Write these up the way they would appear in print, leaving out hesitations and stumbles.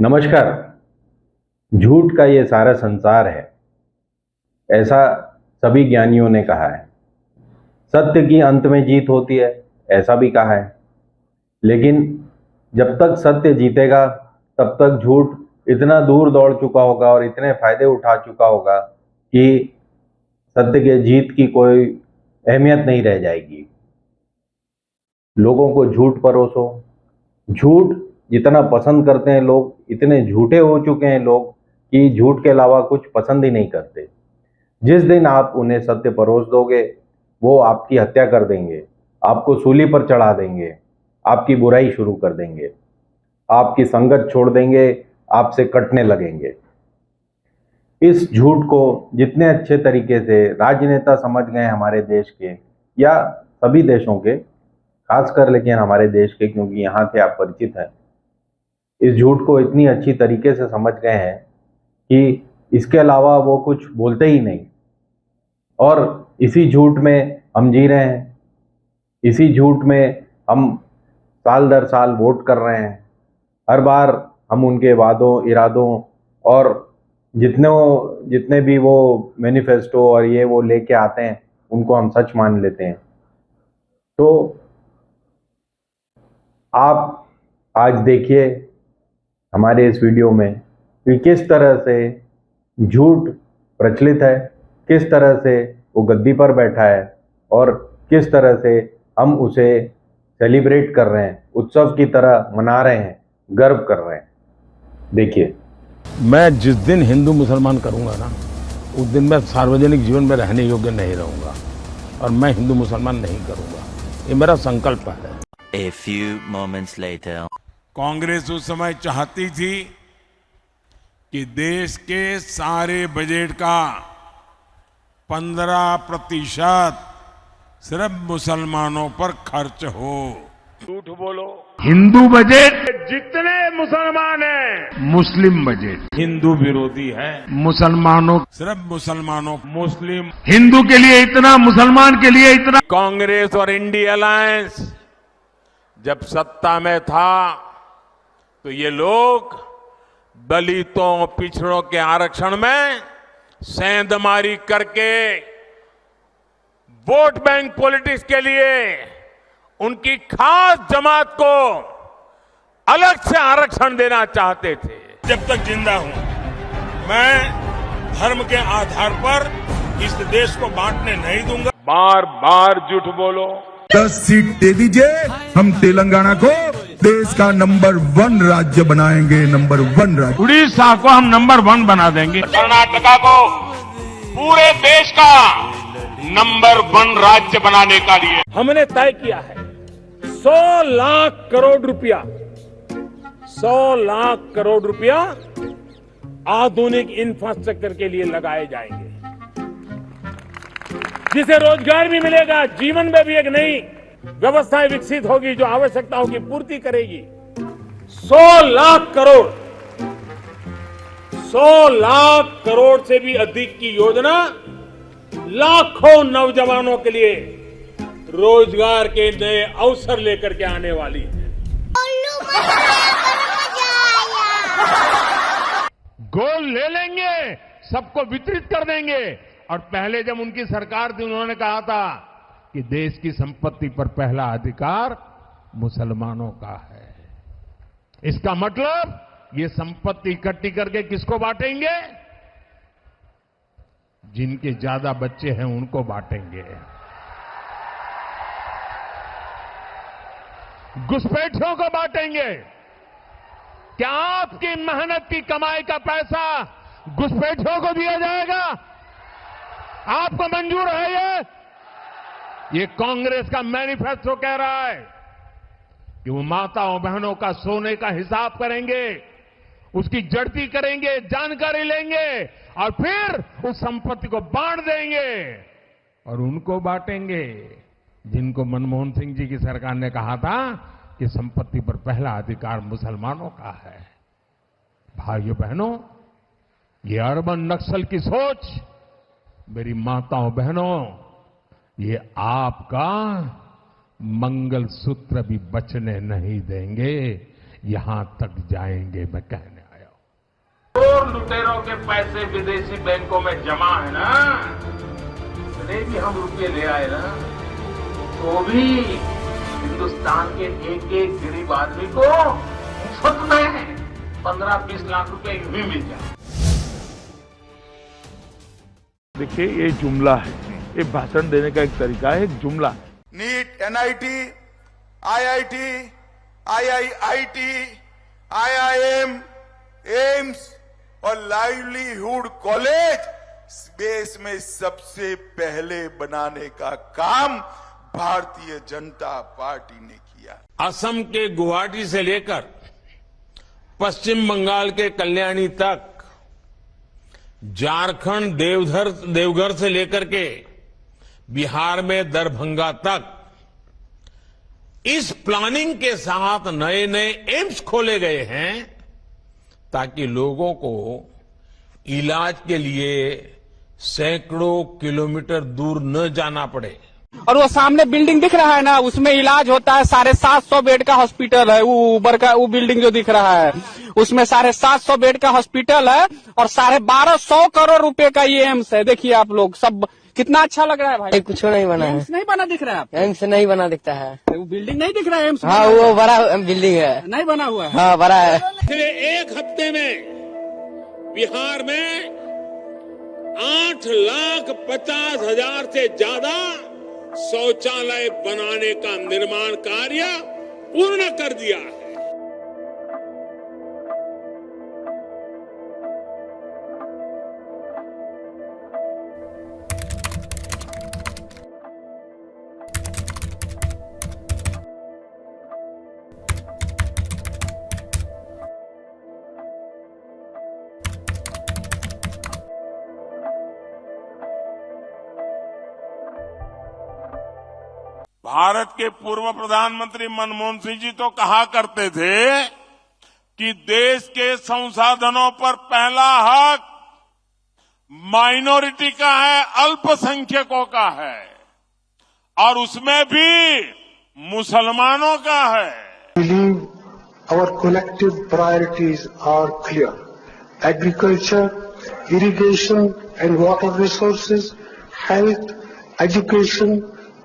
नमस्कार। झूठ का ये सारा संसार है, ऐसा सभी ज्ञानियों ने कहा है। सत्य की अंत में जीत होती है, ऐसा भी कहा है। लेकिन जब तक सत्य जीतेगा तब तक झूठ इतना दूर दौड़ चुका होगा और इतने फायदे उठा चुका होगा कि सत्य के जीत की कोई अहमियत नहीं रह जाएगी। लोगों को झूठ परोसो। झूठ जितना पसंद करते हैं लोग, इतने झूठे हो चुके हैं लोग कि झूठ के अलावा कुछ पसंद ही नहीं करते। जिस दिन आप उन्हें सत्य परोस दोगे, वो आपकी हत्या कर देंगे, आपको सूली पर चढ़ा देंगे, आपकी बुराई शुरू कर देंगे, आपकी संगत छोड़ देंगे, आपसे कटने लगेंगे। इस झूठ को जितने अच्छे तरीके से राजनेता समझ गए हमारे देश के, या सभी देशों के, खासकर लेकिन हमारे देश के, क्योंकि यहाँ से आप परिचित हैं, इस झूठ को इतनी अच्छी तरीके से समझ गए हैं कि इसके अलावा वो कुछ बोलते ही नहीं। और इसी झूठ में हम जी रहे हैं, इसी झूठ में हम साल दर साल वोट कर रहे हैं। हर बार हम उनके वादों, इरादों और जितने भी वो मैनिफेस्टो और ये वो लेके आते हैं, उनको हम सच मान लेते हैं। तो आप आज देखिए हमारे इस वीडियो में कि किस तरह से झूठ प्रचलित है, किस तरह से वो गद्दी पर बैठा है और किस तरह से हम उसे सेलिब्रेट कर रहे हैं, उत्सव की तरह मना रहे हैं, गर्व कर रहे हैं। देखिए, मैं जिस दिन हिंदू मुसलमान करूंगा ना, उस दिन मैं सार्वजनिक जीवन में रहने योग्य नहीं रहूंगा और मैं हिंदू मुसलमान नहीं करूंगा। ये मेरा संकल्प है। A few moments later. Congress उस समय चाहती थी कि देश के सारे बजट का 15% सिर्फ मुसलमानों पर खर्च हो। झूठ बोलो। हिंदू बजट जितने मुसलमान हैं, मुस्लिम बजट हिंदू विरोधी है। मुसलमानों, सिर्फ मुसलमानों, मुस्लिम। हिंदू के लिए इतना, मुसलमान के लिए इतना। कांग्रेस और इंडिया अलायंस जब सत्ता में था तो ये लोग दलितों, पिछड़ों के आरक्षण में सेंधमारी करके वोट बैंक पॉलिटिक्स के लिए उनकी खास जमात को अलग से आरक्षण देना चाहते थे। जब तक जिंदा हूं, मैं धर्म के आधार पर इस देश को बांटने नहीं दूंगा। बार बार झूठ बोलो। 10 सीट दे दीजिए, हम तेलंगाना को देश का नंबर 1 राज्य बनाएंगे। नंबर 1 राज्य। उड़ीसा को हम नंबर 1 बना देंगे। कर्नाटका को पूरे देश का नंबर 1 राज्य बनाने का लिए हमने तय किया है। 100 लाख करोड़ रुपया, 100 लाख करोड़ रुपया आधुनिक इंफ्रास्ट्रक्चर के लिए लगाए जाएंगे, जिसे रोजगार भी मिलेगा, जीवन में भी एक नई व्यवस्थाएं विकसित होगी जो आवश्यकताओं की पूर्ति करेगी। 100 लाख करोड़, 100 लाख करोड़ से भी अधिक की योजना लाखों नौजवानों के लिए रोजगार के नए अवसर लेकर के आने वाली है। गोल ले लेंगे, सबको वितरित कर देंगे। और पहले जब उनकी सरकार थी, उन्होंने कहा था कि देश की संपत्ति पर पहला अधिकार मुसलमानों का है। इसका मतलब ये संपत्ति इकट्ठी करके किसको बांटेंगे? जिनके ज्यादा बच्चे हैं उनको बांटेंगे। घुसपैठियों को बांटेंगे। क्या आपकी मेहनत की कमाई का पैसा घुसपैठियों को दिया जाएगा? आपको मंजूर है? ये कांग्रेस का मैनिफेस्टो कह रहा है कि वो माताओं बहनों का सोने का हिसाब करेंगे, उसकी जड़ती करेंगे, जानकारी लेंगे और फिर उस संपत्ति को बांट देंगे। और उनको बांटेंगे जिनको मनमोहन सिंह जी की सरकार ने कहा था कि संपत्ति पर पहला अधिकार मुसलमानों का है। भाइयों बहनों, ये अर्बन नक्सल की सोच, मेरी माताओं बहनों, ये आपका मंगलसूत्र भी बचने नहीं देंगे। यहां तक जाएंगे, मैं कहने आया। करोड़ लुटेरों के पैसे विदेशी बैंकों में जमा है ना, इतने भी हम रुपये ले आए ना, तो भी हिंदुस्तान के एक एक गरीब आदमी को मुफ्त में 15-20 लाख रुपए भी मिल जाए। देखिए, ये जुमला है, ये भाषण देने का एक तरीका है, एक जुमला है। NEET, NIT, IIT, IIIT, IIM, AIIMS और लाइवलीहुड कॉलेज देश में सबसे पहले बनाने का काम भारतीय जनता पार्टी ने किया। असम के गुवाहाटी से लेकर पश्चिम बंगाल के कल्याणी तक, झारखंड देवघर से लेकर के बिहार में दरभंगा तक इस प्लानिंग के साथ नए नए एम्स खोले गए हैं ताकि लोगों को इलाज के लिए सैकड़ों किलोमीटर दूर न जाना पड़े। और वो सामने बिल्डिंग दिख रहा है ना, उसमें इलाज होता है। 750 बेड का हॉस्पिटल है, वो ऊपर का वो बिल्डिंग जो दिख रहा है उसमें 750 बेड का हॉस्पिटल है और 1250 करोड़ रुपए का ये एम्स है। देखिए आप लोग सब, कितना अच्छा लग रहा है भाई। कुछ नहीं बना है, एम्स नहीं बना दिख रहा है आपको? एम्स नहीं बना दिखता है, वो बिल्डिंग नहीं दिख रहा है एम्स? हाँ वो बड़ा बिल्डिंग है, नहीं बना हुआ है। हाँ बड़ा है। पिछले एक हफ्ते में बिहार में 8,50,000 से ज्यादा शौचालय बनाने का निर्माण कार्य पूर्ण कर दिया है। भारत के पूर्व प्रधानमंत्री मनमोहन सिंह जी तो कहा करते थे कि देश के संसाधनों पर पहला हक माइनॉरिटी का है, अल्पसंख्यकों का है, और उसमें भी मुसलमानों का है। believe our collective priorities are clear. Agriculture, irrigation and water resources, health, education,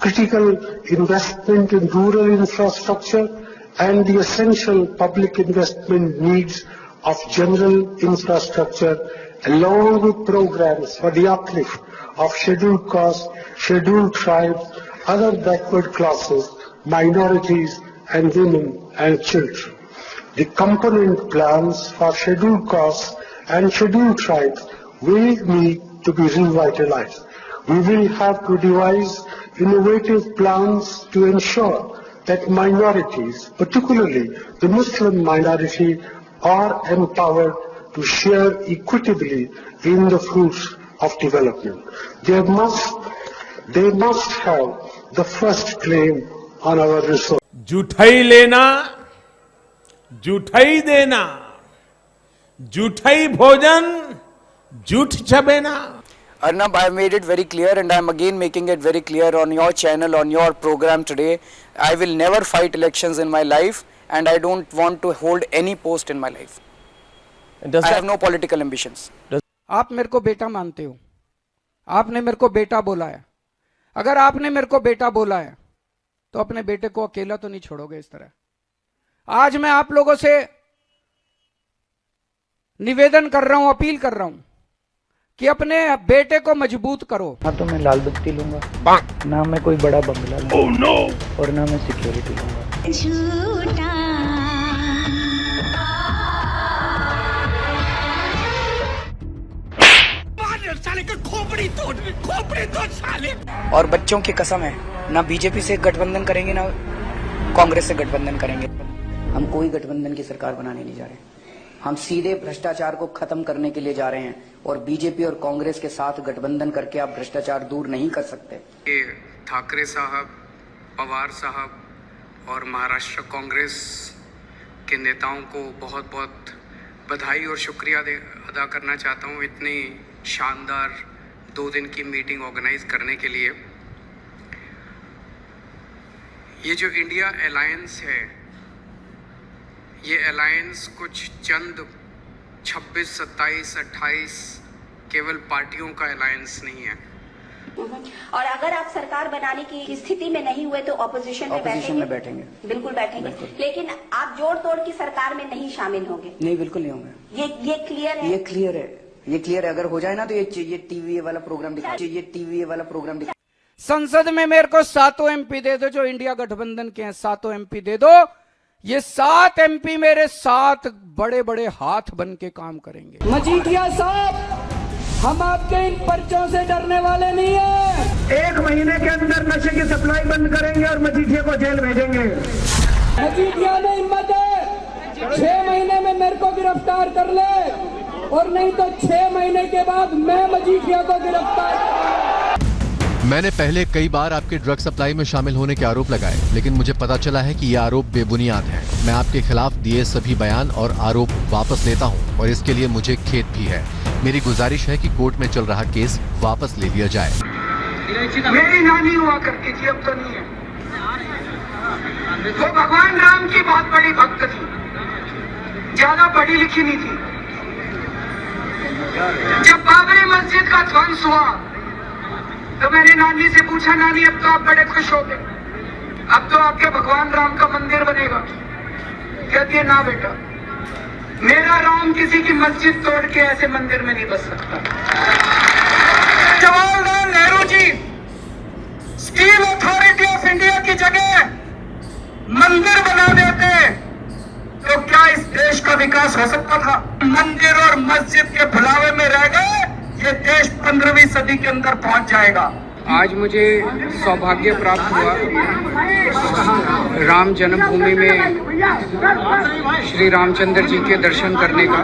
critical investment in rural infrastructure and the essential public investment needs of general infrastructure, along with programs for the uplift of scheduled castes, scheduled tribes, other backward classes, minorities and women and children. The component plans for scheduled castes and scheduled tribes will need to be revitalized. We will have to devise innovative plans to ensure that minorities, particularly the Muslim minority, are empowered to share equitably in the fruits of development. They must have the first claim on our resources. जुठाई लेना, जुठाई देना, जुठाई भोजन, जूठ चबेना। Arnab, I have made it very clear and I am again making it very clear on your channel, on your program today. I will never fight elections in my life and I don't want to hold any post in my life. I have no political ambitions. आप मेरे को बेटा मानते हो, आपने मेरे को बेटा बोला है। अगर आपने मेरे को बेटा बोला है तो अपने बेटे को अकेला तो नहीं छोड़ोगे इस तरह। आज मैं आप लोगों से निवेदन कर रहा हूं, अपील कर रहा हूं कि अपने बेटे को मजबूत करो। ना तो मैं लाल बत्ती लूंगा, ना मैं कोई बड़ा बंगला लूंगा, और ना मैं सिक्योरिटी लूंगा। झूठा साले का खोपड़ी तोड़ साले। और बच्चों की कसम है, ना बीजेपी से गठबंधन करेंगे ना कांग्रेस से गठबंधन करेंगे। हम कोई गठबंधन की सरकार बनाने नहीं जा रहे, हम सीधे भ्रष्टाचार को खत्म करने के लिए जा रहे हैं। और बीजेपी और कांग्रेस के साथ गठबंधन करके आप भ्रष्टाचार दूर नहीं कर सकते। ठाकरे साहब, पवार साहब और महाराष्ट्र कांग्रेस के नेताओं को बहुत बहुत बधाई और शुक्रिया अदा करना चाहता हूं इतनी शानदार 2 दिन की मीटिंग ऑर्गेनाइज करने के लिए। ये जो इंडिया अलायंस है, ये अलायंस कुछ चंद 26, 27, 28 केवल पार्टियों का अलायंस नहीं है। और अगर आप सरकार बनाने की स्थिति में नहीं हुए तो ऑपोजिशन में बैठेंगे। बिल्कुल बैठेंगे। लेकिन आप जोड़ तोड़ की सरकार में नहीं शामिल होंगे? नहीं, बिल्कुल नहीं होंगे। ये क्लियर है? ये क्लियर है। अगर हो जाए ना तो ये टीवी वाला प्रोग्राम दिखा। संसद में मेरे को 7 MP दे दो जो इंडिया गठबंधन के हैं, 7 MP दे दो। ये 7 MP मेरे 7 बड़े बड़े हाथ बन के काम करेंगे। मजीठिया साहब, हम आपके इन पर्चों से डरने वाले नहीं है। 1 महीने के अंदर नशे की सप्लाई बंद करेंगे और मजीठिया को जेल भेजेंगे। मजीठिया में हिम्मत है, 6 महीने में मेरे को गिरफ्तार कर ले, और नहीं तो 6 महीने के बाद मैं मजीठिया को गिरफ्तार। मैंने पहले कई बार आपके ड्रग सप्लाई में शामिल होने के आरोप लगाए, लेकिन मुझे पता चला है कि ये आरोप बेबुनियाद हैं। मैं आपके खिलाफ दिए सभी बयान और आरोप वापस लेता हूं और इसके लिए मुझे खेद भी है। मेरी गुजारिश है कि कोर्ट में चल रहा केस वापस ले लिया जाए। मेरी नानी हुआ करती थी, अब तो नहीं है। वो भगवान राम की बहुत बड़ी भक्त थी, ज्यादा पढ़ी लिखी नहीं थी। जब बाबरी मस्जिद का ध्वंस हुआ तो मैंने नानी से पूछा, नानी अब तो आप बड़े खुश हो गए, अब तो आपके भगवान राम का मंदिर बनेगा? कहती है ना बेटा, मेरा राम किसी की मस्जिद तोड़ के ऐसे मंदिर में नहीं बस सकता। Jawaharlal Nehru ji steel authority of India की जगह मंदिर बना देते तो क्या इस देश का विकास हो सकता था? मंदिर और मस्जिद के भुलावे में रह गए, ये देश 15वीं सदी के अंदर पहुंच जाएगा। आज मुझे सौभाग्य प्राप्त हुआ राम जन्मभूमि में श्री रामचंद्र जी के दर्शन करने का।